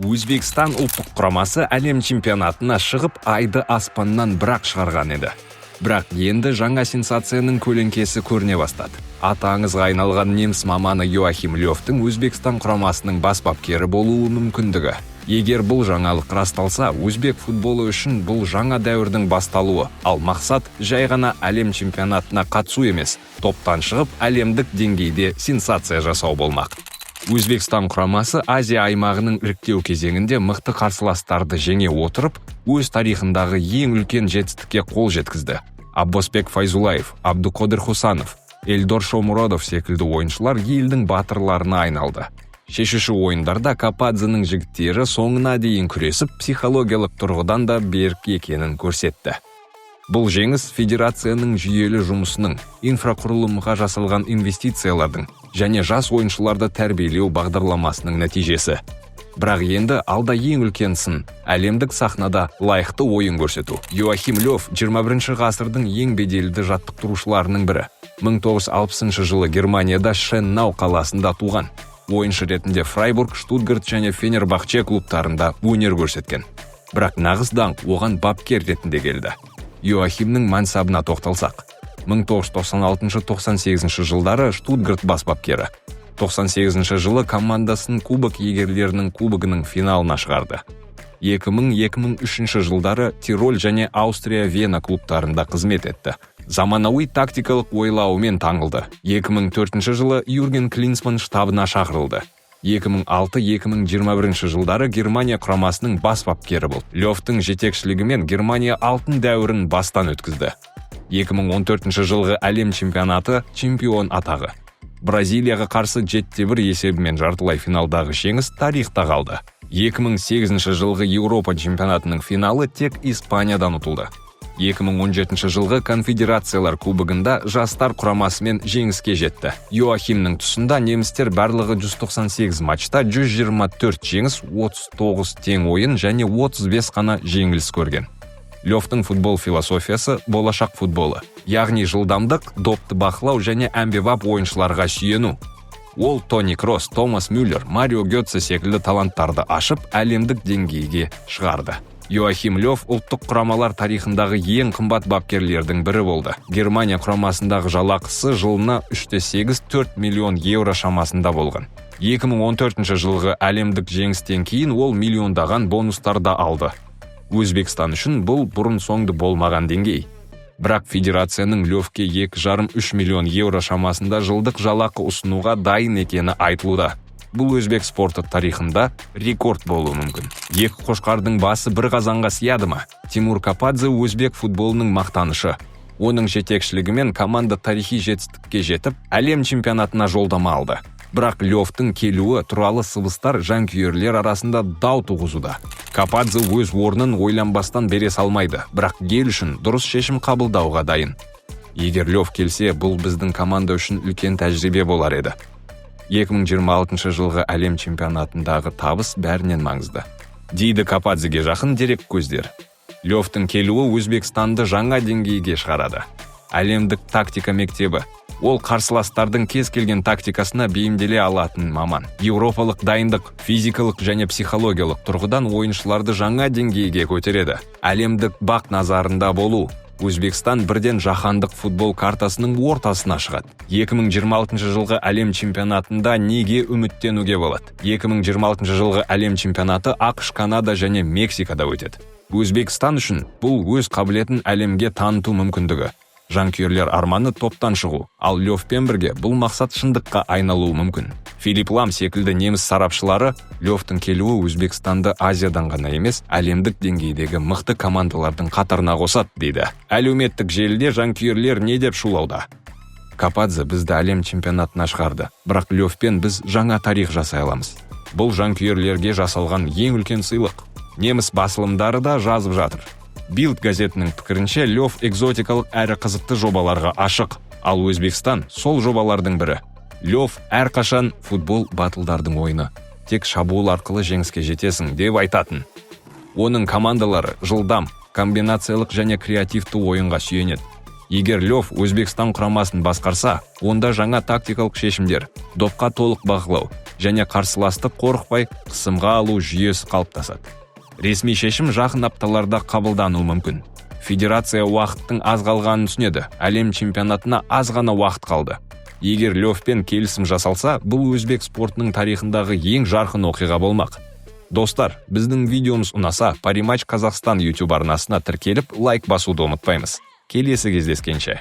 Өзбекстан ұлттық құрамасы әлем чемпионатына шығып, айды аспаннан бірақ шығарған еді. Бірақ енді жаңа сенсацияның көлеңкесі көріне бастады. Аты аңызға айналған неміс маманы Йоахим Лёвтің Өзбекстан құрамасының бас бапкері болуы мүмкіндігі. Егер бұл жаңалық расталса, өзбек футболы үшін бұл жаңа дәуірдің басталуы, ал мақсат жай ғана әлем чемпионатына қатысу емес, топтан шығып әлемдік деңгейде сенсация жасау болмақ. Өзбекстан құрамасы Азия аймағының іріктеу кезеңінде мықты қарсыластарды жеңе отырып, өз тарихындағы ең үлкен жетістікке қол жеткізді. Аббосбек Файзулаев, Абдуқодир Хусанов, Эльдор Шомуродов секілді ойыншылар елдің батырларына айналды. Шешуші ойындарда Кападзенің жігіттері соңына дейін күресіп, психологиялық тұрғыдан да берік екенін көрсетті. Бұл жеңіс федерацияның жүйелі жұмысының, инфрақұрылымға жасалған инвестициялардың және жас ойыншыларды тәрбиелеу бағдарламасының нәтижесі. Бірақ енді алда ең үлкен сын әлемдік сахнада лайықты ойын көрсету. Йоахим Лёв 21 ғасырдың ең беделді жаттықтырушыларының бірі. 1960 жылы Германияда Шеннау қаласында туған. Ойыншы ретінде Фрайбург, Штутгарт және Фенербахче клубтарында өнер көрсеткен. Бірақ нағыз даңқ оған бапкер ретінде келді. Йоахимнің мансабына тоқталсақ. 1996-98 жылдары Штутгарт бас бапкері. 98 жылы командасының кубок егерлерінің кубогының финалына шығарды. 2000-2003 жылдары Тироль және Аустрия Вена клубтарында қызмет етті. Заманауи тактикалық ойлауымен таңылды. 2004 жылы Юрген Клинсман штабына шақырылды. 2006-2021 жылдары Германия құрамасының бас бапкері болды. Лёвтың жетекшілігімен Германия алтын дәуірін бастан өткізді. 2014 жылғы әлем чемпионаты чемпион атағы. Бразилияға қарсы 7-1 есебімен жартылай финалдағы жеңіс тарихта қалды. 2008 жылғы Еуропа чемпионатының финалы тек Испаниядан ұтылды. 2017 жылғы конфедерациялар кубогында жастар құрамасымен жеңіске жетті. Йоахимнің тұсында немістер барлығы 198 матчта 124 жеңіс, 39 тең ойын және 35 қана жеңіліс көрген. Лёвтың футбол философиясы болашақ футболы, яғни жылдамдық, допты бақылау және әмбебап ойыншыларға сүйену. Ол Тони Кросс, Томас Мюллер, Марио Гетце секілді таланттарды ашып, әлемдік деңгейге шығарды. Йоахим Лёв ұлттық құрамалар тарихындағы ең қымбат бапкерлердің бірі болды. Германия құрамасындағы жалақысы жылына 3,8-4 миллион евро шамасында болған. 2014 жылғы әлемдік жеңістен кейін ол миллиондаған бонустарды алды. Өзбекстан үшін бұл бұрын соңды болмаған деңгей. Бірақ федерацияның Лёвке 2,5-3 миллион евро шамасында жылдық жалақы ұсынуға дайын екені айтылуда. Бұл өзбек спорты тарихында рекорд болуы мүмкін. Екі қошқардың басы бір қазанға сияды ма? Тимур Кападзе өзбек футболының мақтанышы. Оның жетекшілігімен команда тарихи жетістікке жетіп, әлем чемпионатына жолдама алды. Бірақ Лёвтың келуі туралы сыбыстар жанкүйерлер арасында дау туғызуда. Кападзе өз орнын ойланбастан бере салмайды, бірақ ел үшін дұрыс шешім қабылдауға дайын. Егер Лёв келсе, бұл біздің команда үшін үлкен тәжірибе болар еді. 2026 жылғы әлем чемпионатындағы табыс бәрінен маңызды. Дейді Кападзеге жақын дерек көздер. Лёвтың келуі Өзбекстанды жаңа деңгейге шығарады. Әлемдік тактика мектебі. Ол қарсыластардың кез келген тактикасына бейімделе алатын маман. Еуропалық дайындық, физикалық және психологиялық тұрғыдан ойыншыларды жаңа деңгейге көтереді. Әлемдік бақ назарында болу. Өзбекстан бірден жаһандық футбол картасының ортасына шығады. 2026 жылғы әлем чемпионатында неге үміттенуге болады? 2026 жылғы әлем чемпионаты ақш, Канада және Мексикада өтеді. Өзбекстан үшін бұл өз қабілетін әлемге таныту мүмкіндігі. Жанкүйерлер арманы топтан шығу, ал Лёвпен бірге бұл мақсат шындыққа айналуы мүмкін. Филипп Лам секілді неміс сарапшылары Лёвтың келуі Өзбекстанды Азиядан ғана емес, әлемдік деңгейдегі мықты командалардың қатарына қосады дейді. Әлеуметтік желіде жанкүйерлер не деп шулауда? Кападзе бізді әлем чемпионатына шығарды, бірақ Лёвпен біз жаңа тарих жасай аламыз. Бұл жанкүйерлерге жасалған ең үлкен сыйлық. Неміс басылымдары да жазып жатыр. Билд газетінің пікірінше Лёв экзотикалық әрі қызықты жобаларға ашық, ал Өзбекстан сол жобалардың бірі. Лёв әрқашан футбол батылдардың ойыны. Тек шабуыл арқылы жеңіске жетесің деп айтатын. Оның командалары жылдам, комбинациялық және креативті ойынға сүйенеді. Егер Лёв Өзбекстан құрамасын басқарса, онда жаңа тактикалық шешімдер, допқа толық бақылау және қарсыласты қорықпай қысымға алу жүйесі қалыптасады. Ресми шешім жақын апталарда қабылдануы мүмкін. Федерация уақыттың аз қалғанын түсінеді. Әлем чемпионатына аз ғана уақыт қалды. Егер Левпен келісім жасалса, бұл өзбек спортының тарихындағы ең жарқын оқиға болмақ. Достар, біздің видеомыз ұнаса, Париматч Қазақстан YouTube арнасына тіркеліп, лайк басуды ұмытпаймыз. Келесі кездескенше.